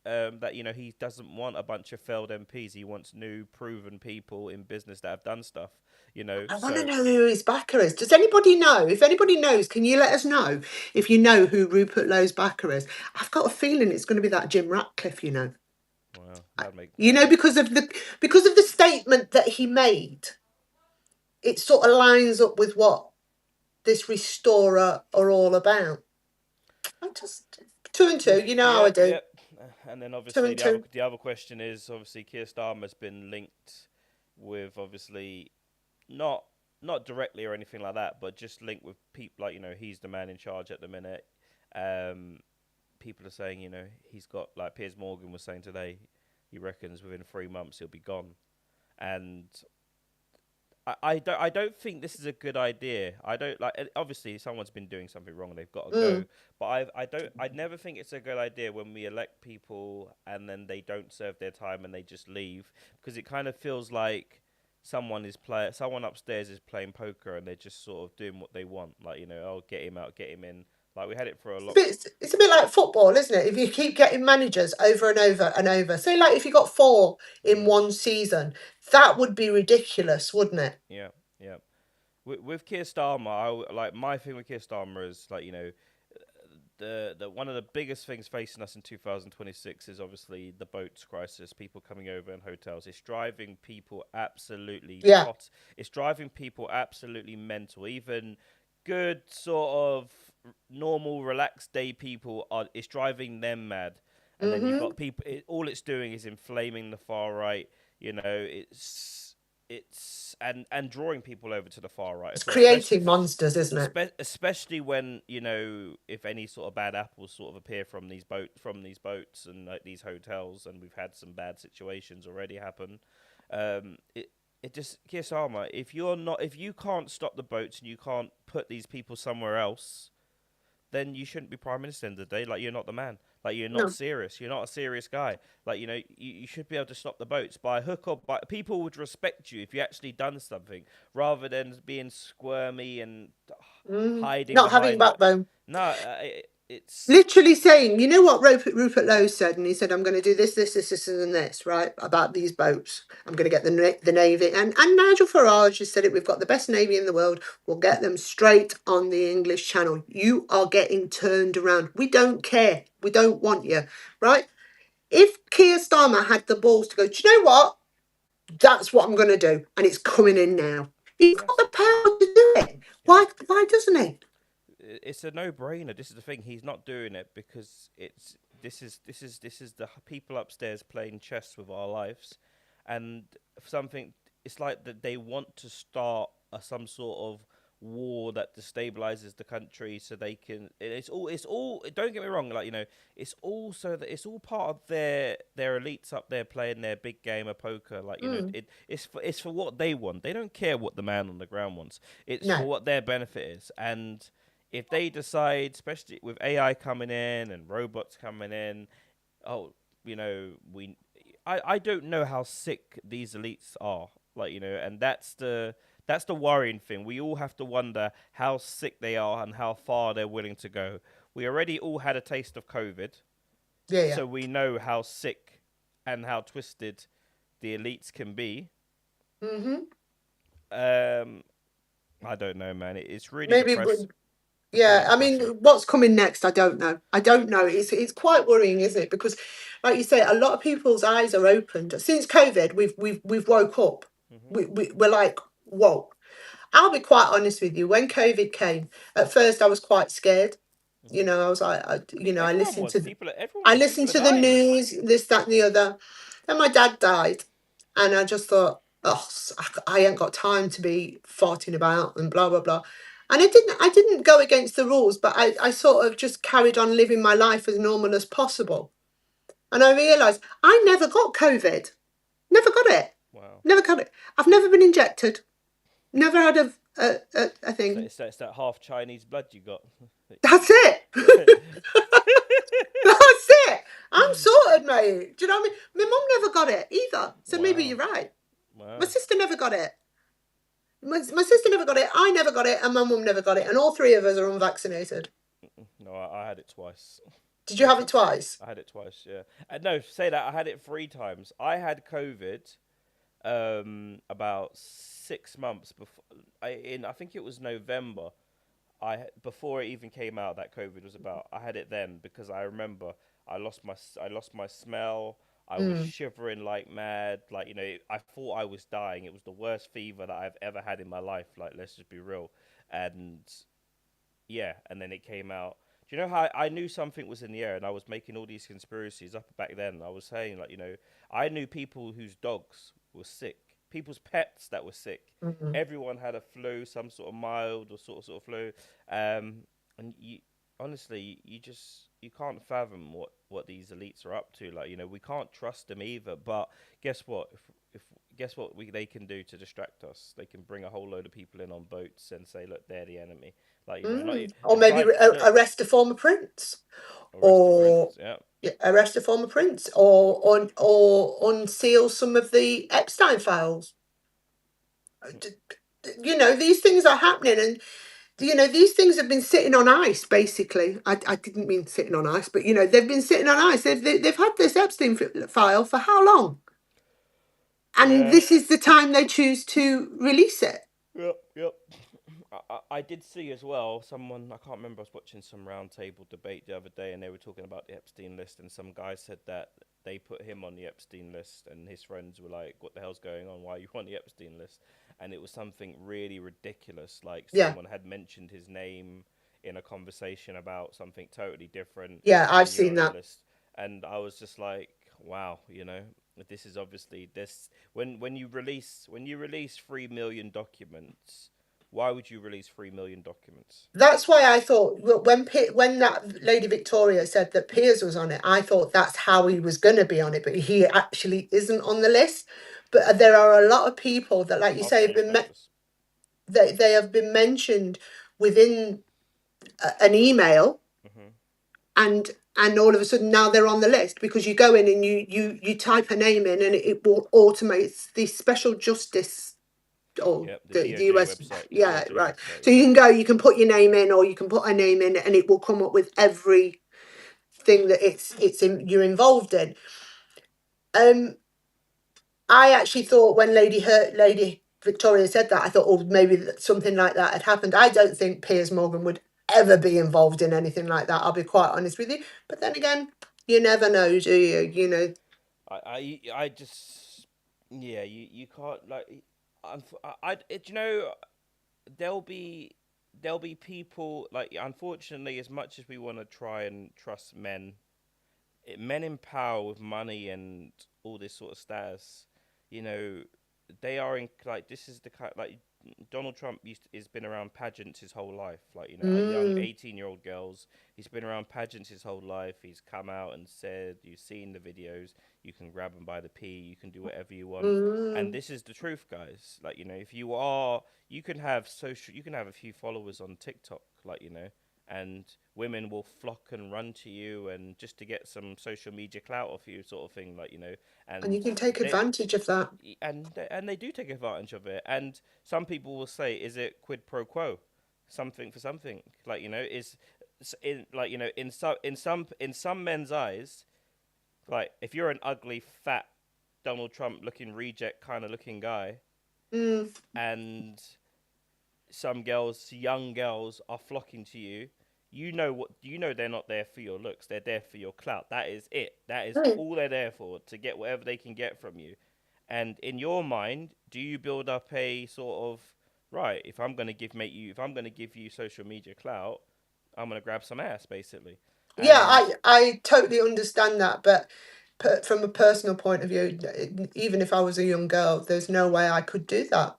that he doesn't want a bunch of failed MPs. He wants new, proven people in business that have done stuff. I want to know who his backer is. Does anybody know? If anybody knows, can you let us know if you know who Rupert Lowe's backer is? I've got a feeling it's going to be that Jim Ratcliffe. Well, that'd make Because of the statement that he made, it sort of lines up with what this restorer are all about. I just 2 and 2. You know how I do. Yep. And then obviously two. the other question is obviously Keir Starmer's been linked with obviously not not directly or anything like that, but just linked with people like he's the man in charge at the minute. Um, People are saying he's got like Piers Morgan was saying today, he reckons within 3 months he'll be gone, and I don't think this is a good idea. I don't like obviously someone's been doing something wrong and they've got to go. Mm. But I never think it's a good idea when we elect people and then they don't serve their time and they just leave, because it kind of feels like someone upstairs is playing poker and they're just sort of doing what they want. Like oh, get him out, get him in. Like we had it for a lot. It's a bit like football, isn't it? If you keep getting managers over and over and over, say like if you got four in Mm, one season, that would be ridiculous, wouldn't it? yeah, yeah. With Keir Starmer, like my thing with Keir Starmer is like the one of the biggest things facing us in 2026 is obviously the boats crisis, people coming over in hotels. It's driving people absolutely Yeah. it's driving people absolutely mental. Even good sort of normal relaxed day people it's driving them mad. And then you've Mm-hmm. got people, all it's doing is inflaming the far right. It's and drawing people over to the far right It's as well, especially creating monsters, isn't it? especially when if any sort of bad apples sort of appear from these boats and like these hotels, and we've had some bad situations already happen. It just Keir Starmer, if you can't stop the boats and you can't put these people somewhere else, then you shouldn't be prime minister in the day. Like you're not the man. Like you're not No. serious. You're not a serious guy. Like you should be able to stop the boats by hook or by. People would respect you if you actually done something, rather than being squirmy and hiding Not having behind. backbone. No, it's Literally saying, you know what Rupert Lowe said, and he said, "I'm going to do this, this, this, this, and this, right? About these boats. I'm going to get the navy." And Nigel Farage has said it. We've got the best navy in the world. We'll get them straight on the English Channel. You are getting turned around. We don't care. We don't want you, right? If Keir Starmer had the balls to go, do you know what? That's what I'm going to do, and it's coming in now. He's yeah, got the power to do it. yeah. Why doesn't he? It's a no-brainer. This is the thing. He's not doing it because this is the people upstairs playing chess with our lives, and something. It's like that they want to start some sort of war that destabilizes the country, so they can. It's all. Don't get me wrong. Like it's all so that it's all part of their elites up there playing their big game of poker. Like it's for what they want. They don't care what the man on the ground wants. It's for No. what their benefit is, and if they decide, especially with AI coming in and robots coming in, oh, I don't know how sick these elites are, like and that's the worrying thing. We all have to wonder how sick they are and how far they're willing to go. We already all had a taste of COVID, Yeah, yeah. so we know how sick and how twisted the elites can be. Mm-hmm. I don't know, man. It's really Maybe. depressing. It's really Yeah, I mean, depressing. what's coming next? I don't know. I don't know. It's quite worrying, isn't it? Because, like you say, a lot of people's eyes are opened since COVID. We've woke up. Hmm. We're like, whoa. I'll be quite honest with you. When COVID came, at first I was quite scared. Hmm. I was like, I Everyone listened was. to, Everyone I was. listened People are to the dying. news, this, that, and the other. Then my dad died, and I just thought, oh, I ain't got time to be farting about and blah blah blah. And I didn't go against the rules, but I sort of just carried on living my life as normal as possible. And I realised I never got COVID. Never got it. Wow. Never got it. I've never been injected. Never had a So thing. it's that half Chinese blood you got. That's it. That's it. I'm sorted, mate. Do you know what I mean? My mum never got it either. So maybe Wow. you're right. My Wow. sister never got it. My sister never got it. I never got it. And my mum never got it. And all three of us are unvaccinated. No, I had it twice. Did you have it twice? I had it twice. Yeah. No, say that I had it 3 times. I had COVID about 6 months before. I think it was November. Before it even came out that COVID was about. I had it then because I remember I lost my smell. I was Mm. shivering like mad. Like I thought I was dying. It was the worst fever that I've ever had in my life. Like let's just be real. And yeah, and then it came out. Do you know how I knew something was in the air, and I was making all these conspiracies up back then. I was saying like I knew people whose dogs were sick, people's pets that were sick. Mhm. Everyone had a flu, some sort of mild or sort of flu, and you honestly you can't fathom what these elites are up to. Like, we can't trust them either. But guess what? If guess what they can do to distract us? They can bring a whole load of people in on boats and say, look, they're the enemy. Like, not Or and maybe try look arrest a former prince, arrest the or prince. Yeah, yeah, arrest a former prince, or unseal some of the Epstein files. These things are happening, and these things have been sitting on ice. Basically, I didn't mean sitting on ice, but they've been sitting on ice. They've had this Epstein file for how long? And yeah. this is the time they choose to release it. Yep. I did see as well someone, I can't remember, I was watching some roundtable debate the other day and they were talking about the Epstein list, and some guy said that they put him on the Epstein list and his friends were like, what the hell's going on? Why are you on the Epstein list? And it was something really ridiculous, like Yeah, someone had mentioned his name in a conversation about something totally different yeah, I've and you're seen on the that. list. And I was just like, wow, this is obviously this when you release 3 million documents, why would you release 3 million documents? That's why I thought when that Lady Victoria said that Piers was on it, I thought that's how he was going to be on it, but he actually isn't on the list. But there are a lot of people that, like you I'll say, send you photos. they have been mentioned within an email, Hmm. and all of a sudden now they're on the list because you go in and you type a name in and it will automate the special justice or Yep, the the DOJ US. website. The Yeah, DOJ right. website. So Yeah. you can put your name in, or you can put a name in, and it will come up with every thing that you're involved in. Um, I actually thought when Lady Victoria said that, I thought, oh, maybe something like that had happened. I don't think Piers Morgan would ever be involved in anything like that. I'll be quite honest with you. But then again, you never know, do you? I just, yeah, you can't like, there'll be there'll be people like, unfortunately, as much as we want to try and trust men, men in power with money and all this sort of status, you know, they are in like, this is the kind like Donald Trump has been around pageants his whole life. Like, a young Mm, 18-year-old girls. He's been around pageants his whole life. He's come out and said, you've seen the videos. You can grab them by the pee. You can do whatever you want. And mm. this is the truth, guys. Like, if you are, you can have a few followers on TikTok. Like, and women will flock and run to you and just to get some social media clout off you, sort of thing. Like, And you and can take they advantage of that. and they do take advantage of it. And some people will say, "Is it quid pro quo, something for something?" Like, is in like in some men's eyes, like, if you're an ugly, fat Donald Trump looking reject kind of looking guy, Mm. and some girls, young girls, are flocking to you. They're not there for your looks. They're there for your clout. That is it. That is Mm. all they're there for, to get whatever they can get from you. And in your mind, do you build up a sort of, right? If I'm gonna give you social media clout, I'm gonna grab some ass, basically. Yeah, And I totally understand that, but from a personal point of view, even if I was a young girl, there's no way I could do that.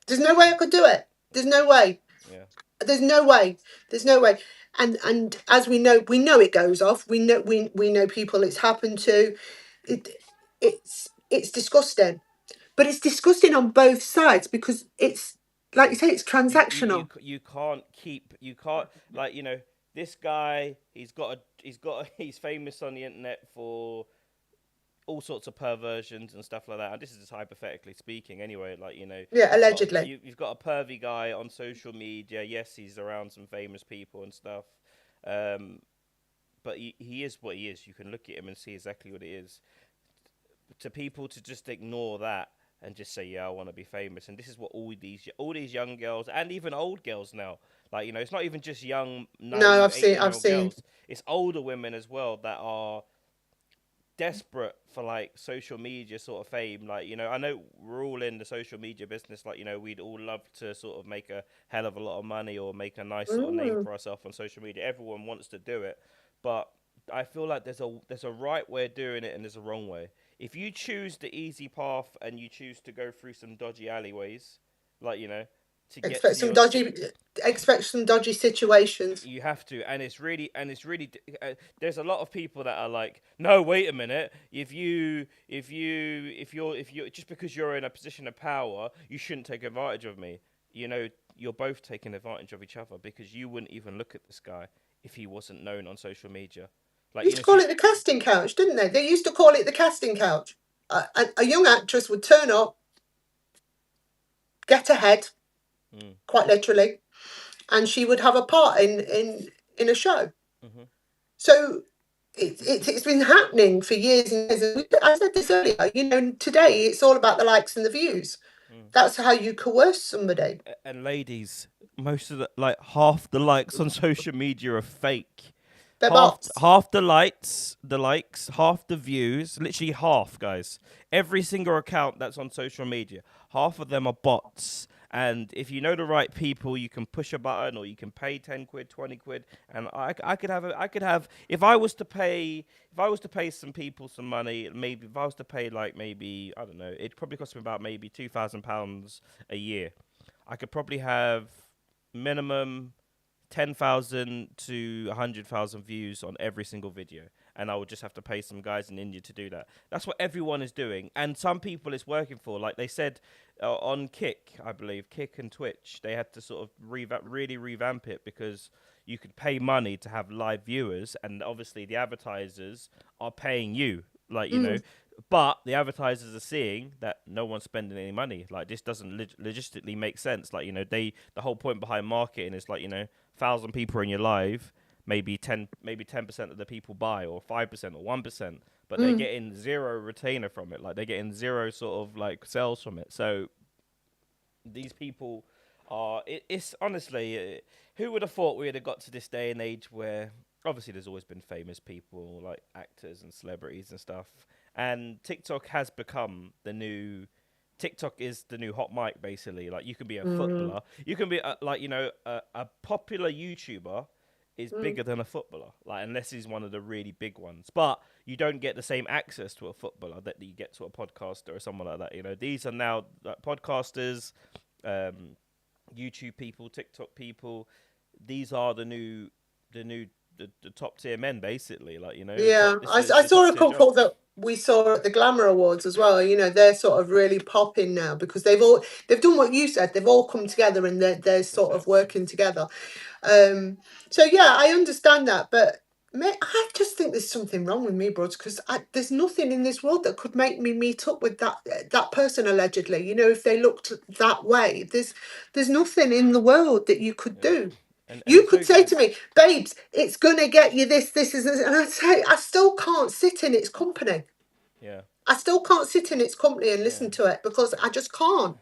There's no way I could do it. There's no way. yeah, There's no way. There's no way. And as we know it goes off. We know people it's happened to. It it's disgusting. But it's disgusting on both sides because it's like you say, it's transactional. you can't keep, you can't, like, this guy, he's famous on the internet for all sorts of perversions and stuff like that. And this is just hypothetically speaking, anyway. Like, Yeah, allegedly. you've got a pervy guy on social media. Yes, he's around some famous people and stuff, um, but he is what he is. You can look at him and see exactly what it is. To people to just ignore that and just say, "Yeah, I want to be famous," and this is what all these young girls and even old girls now. Like, it's not even just young, No, naive I've seen 18 year I've old seen. girls. It's older women as well that are desperate for, like, social media sort of fame. Like, I know we're all in the social media business. Like, we'd all love to sort of make a hell of a lot of money or make a nice sort of name Mm, for ourselves on social media. Everyone wants to do it, but I feel like there's a right way of doing it and there's a wrong way. if you choose the easy path and you choose to go through some dodgy alleyways, like to get Expect to some your dodgy, expect some dodgy situations. you have to, and there's a lot of people that are like, no, wait a minute, if you're just because you're in a position of power, you shouldn't take advantage of me. You're both taking advantage of each other, because you wouldn't even look at this guy if he wasn't known on social media. Like, Used to call so it the casting couch, didn't they? They used to call it the casting couch. A young actress would turn up, get ahead, quite literally, and she would have a part in a show. So it's been happening for years and years. And I said this earlier. Today it's all about the likes and the views. That's how you coerce somebody. and ladies, most of half the likes on social media are fake. They're half bots. half the likes, half the views, literally half, guys. Every single account that's on social media, half of them are bots. And if you know the right people, you can push a button, or you can pay 10 quid, 20 quid, and I could have if I was to pay some people some money, maybe if I was to pay maybe, I don't know, it'd probably cost me about maybe £2,000 a year. I could probably have minimum 10,000 to 100,000 views on every single video, and I would just have to pay some guys in India to do that. That's what everyone is doing, and some people it's working for. Like they said on Kick, I believe, Kick and Twitch, they had to sort of really revamp it, because you could pay money to have live viewers, and obviously the advertisers are paying you, but the advertisers are seeing that no one's spending any money. Like, this doesn't logistically make sense. The whole point behind marketing is 1,000 people in your live, maybe 10% of the people buy, or 5% or 1%, but they're getting zero retainer from it. Like, they're getting zero sort of sales from it. So these people are. It's honestly, who would have thought we would have got to this day and age where obviously there's always been famous people like actors and celebrities and stuff, and TikTok has become the new. TikTok is the new hot mic, basically. Like, you can be a footballer, you can be a popular YouTuber is bigger than a footballer, unless he's one of the really big ones. But you don't get the same access to a footballer that you get to a podcaster or someone like that. These are now podcasters, YouTube people, TikTok people. These are the top tier men, basically. Yeah, I saw a couple that we saw at the Glamour Awards as well. They're sort of really popping now, because they've done what you said. They've all come together, and they're sort of working together. So yeah, I understand that, but I just think there's something wrong with me, bros, because there's nothing in this world that could make me meet up with that person allegedly. If they looked that way, there's nothing in the world that you could do. And You could say to me, babes, it's gonna get you this, and I'd say I still can't sit in its company. Yeah. I still can't sit in its company and listen to it, because I just can't.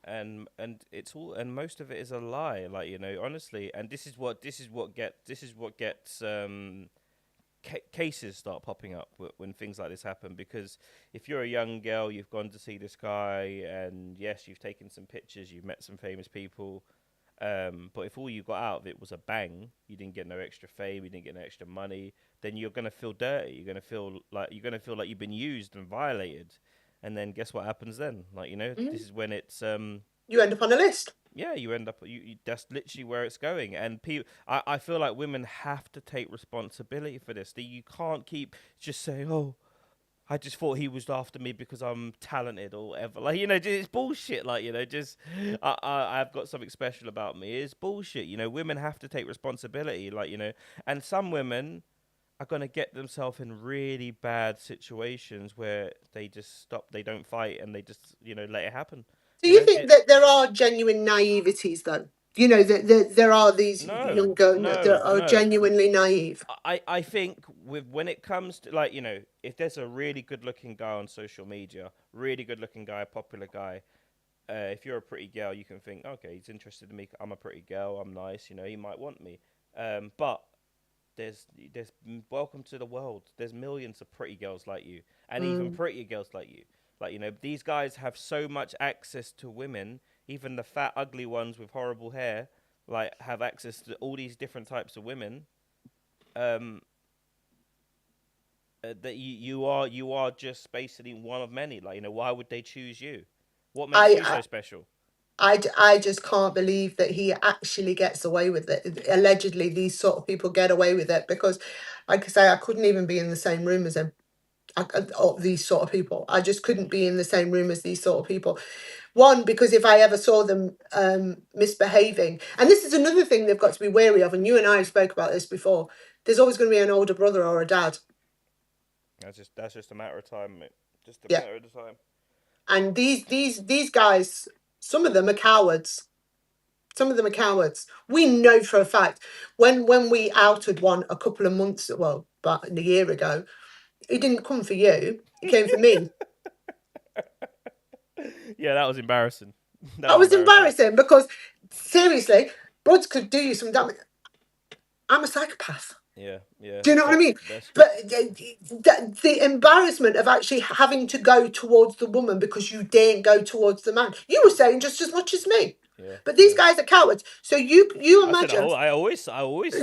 And it's all, and most of it is a lie, honestly. And this is what gets cases start popping up when things like this happen. Because if you're a young girl, you've gone to see this guy, and yes, you've taken some pictures, you've met some famous people, but if all you got out of it was a bang, you didn't get no extra fame, you didn't get no extra money, then you're gonna feel dirty. You're gonna feel like you've been used and violated. And then guess what happens then? This is when it's You end up on a list. yeah, you end up that's literally where it's going. And I feel like women have to take responsibility for this. You can't keep just saying, "Oh, I just thought he was after me because I'm talented," or whatever. It's bullshit. I've got something special about me. It's bullshit. Women have to take responsibility. And some women are going to get themselves in really bad situations where they just stop, they don't fight, and they just, let it happen. Do you think that there are genuine naiveties, though? That there are these young girls that are genuinely naive. I think when it comes to, if there's a really good looking guy on social media, really good looking guy, a popular guy, if you're a pretty girl, you can think, okay, he's interested in me. I'm a pretty girl. I'm nice. He might want me. But there's welcome to the world. There's millions of pretty girls like you, and even prettier girls like you. These guys have so much access to women. Even the fat, ugly ones with horrible hair, have access to all these different types of women. And that you are just basically one of many. Like, you know, why would they choose you? What makes I, you so special? I just can't believe that he actually gets away with it. Allegedly, these sort of people get away with it because, like I say, I couldn't even be in the same room as him. Or these sort of people. I just couldn't be in the same room as these sort of people. One, because if I ever saw them misbehaving, and this is another thing they've got to be wary of, and you and I have spoke about this before, there's always going to be an older brother or a dad. That's just a matter of time, mate. Just a Yeah. matter of time. And these guys, some of them are cowards. Some of them are cowards. We know for a fact when we outed one a couple of months, well, about a year ago, he didn't come for you. He came for me. Yeah, that was embarrassing. That was embarrassing because seriously, Brods could do you some damage. I'm a psychopath. Yeah, yeah. Do you know what I mean? That's But the embarrassment of actually having to go towards the woman because you didn't go towards the man. You were saying just as much as me. yeah. But these yeah. guys are cowards. So you I said a imagine. whole, I always said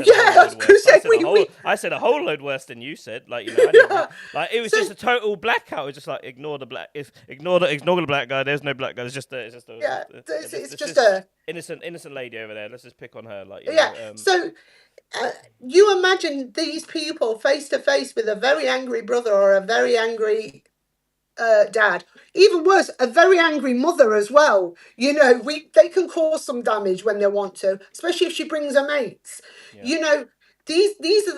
Yeah, a I was whole load gonna worse. say, I said a whole load worse than you said. Like, you know, I didn't Yeah. like it was So- just a total blackout. It was just like ignore the black guy. There's no black guy. It's just a Yeah, it's it's just this a innocent lady over there. Let's just pick on her. Like, you yeah. know, So you imagine these people face to face with a very angry brother or a very angry dad. Even worse, a very angry mother as well. You know, they can cause some damage when they want to, especially if she brings her mates. Yeah. You know, these are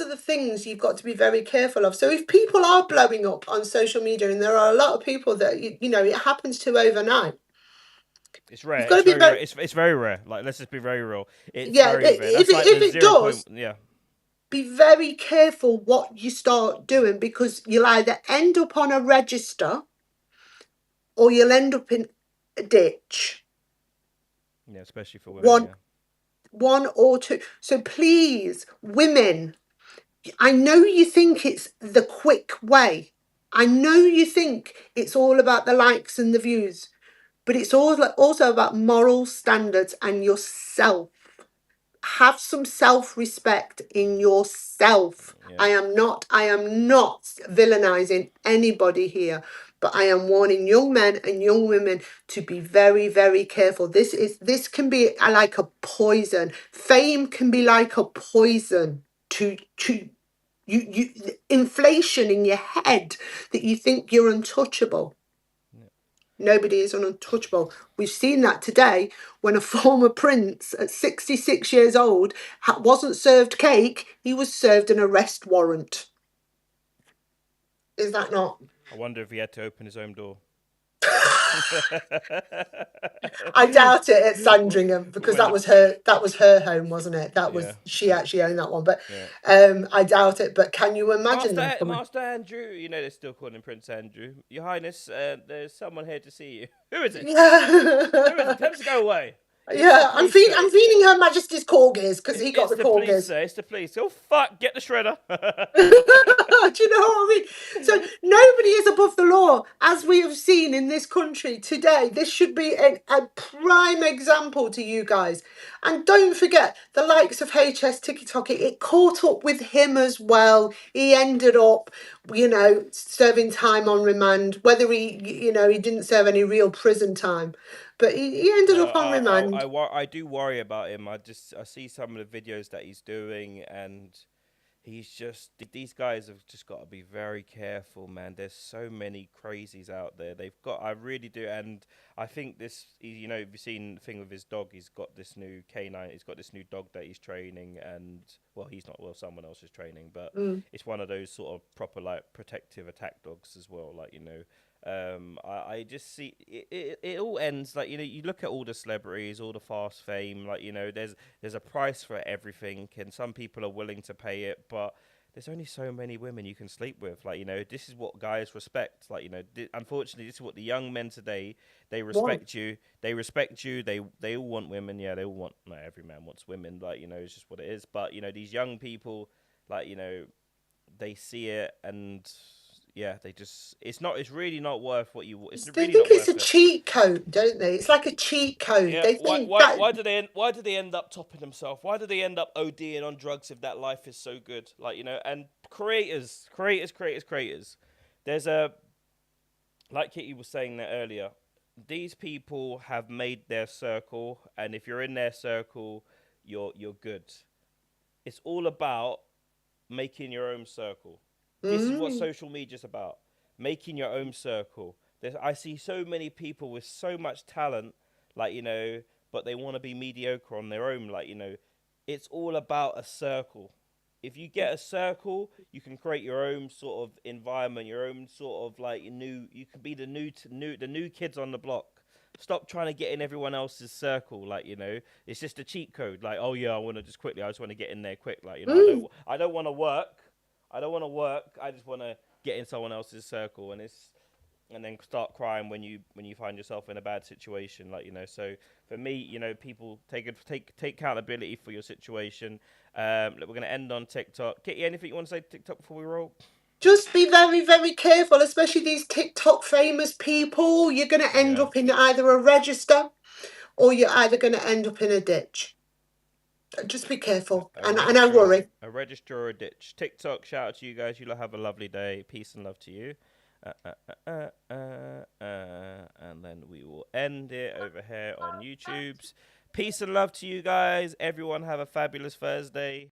the things you've got to be very careful of. So if people are blowing up on social media, and there are a lot of people that you know it happens to overnight. it's rare. You've got to It's be very very rare. It's very rare. Like, let's just be very real. It's Yeah, very rare. if That's like it the 0. does, Yeah. be very careful what you start doing because you'll either end up on a register or you'll end up in a ditch. Yeah, especially for women. One or two. So please, women, I know you think it's the quick way. I know you think it's all about the likes and the views, but it's also about moral standards and yourself. Have some self-respect in yourself. Yeah. I am not villainizing anybody here, but I am warning young men and young women to be very, very careful. This can be like a poison. Fame can be like a poison to you inflation in your head that you think you're untouchable. Nobody is untouchable. We've seen that today when a former prince at 66 years old wasn't served cake, he was served an arrest warrant. Is that not? I wonder if he had to open his own door. I doubt it at Sandringham because that was her home, wasn't it? That was Yeah. she actually owned that one. But Yeah. I doubt it. But can you imagine that? Master Andrew, you know they're still calling him Prince Andrew. Your Highness, there's someone here to see you. Who is it? Who is it? Tell him to go away. Yeah, I'm feeding Her Majesty's corgis because he got It's the police, corgis. sir. It's the police. Oh fuck! Get the shredder. Do you know what I mean? So nobody is above the law, as we have seen in this country today. This should be a prime example to you guys. And don't forget, the likes of HS TikTok, it caught up with him as well. He ended up, you know, serving time on remand, whether he didn't serve any real prison time. But he ended up on remand. I do worry about him. I see some of the videos that he's doing, and he's just these guys have just got to be very careful, man. There's so many crazies out there. I really do, and I think this. You know, you've seen the thing with his dog. He's got this new canine. He's got this new dog that he's training, and he's not. Well, someone else is training, but it's one of those sort of proper like protective attack dogs as well. Like, you know. I just see it all ends like, you know, you look at all the celebrities, all the fast fame, like, you know, there's a price for everything, and some people are willing to pay it, but there's only so many women you can sleep with. Like, you know, this is what guys respect. Like, you know, unfortunately, this is what the young men today, they respect you. They respect you. They all want women. Yeah, they all want. Not every man wants women. Like, you know, it's just what it is. But, you know, these young people, like, you know, they see it and. Yeah, it's really not worth what you. It's They really think not it's a worth it. cheat code, don't they? It's like a cheat code. Yeah, They think why do they end up topping themselves? Why do they end up ODing on drugs if that life is so good? Like, you know, and creators. There's like Kitty was saying that earlier. These people have made their circle, and if you're in their circle, you're good. It's all about making your own circle. This is what social media's about. Making your own circle. I see so many people with so much talent, like, but they want to be mediocre on their own. Like, it's all about a circle. If you get a circle, you can create your own sort of environment, your own sort of like you can be the new kids on the block. Stop trying to get in everyone else's circle. Like, it's just a cheat code. Like, oh yeah, I want to just quickly. I just want to get in there quick. Like, I don't want to work. I don't want to work. I just want to get in someone else's circle, and then start crying when you find yourself in a bad situation. Like, so for me, people take accountability for your situation. Look, we're gonna end on TikTok. Kitty, anything you want to say to TikTok before we roll? Just be very, very careful, especially these TikTok famous people. You're going to end Yeah. up in either a register or you're either going to end up in a ditch. Just be careful. And I worry. A register or a ditch. TikTok, shout out to you guys. You'll have a lovely day. Peace and love to you. And then we will end it over here on YouTube's. Peace and love to you guys. Everyone have a fabulous Thursday.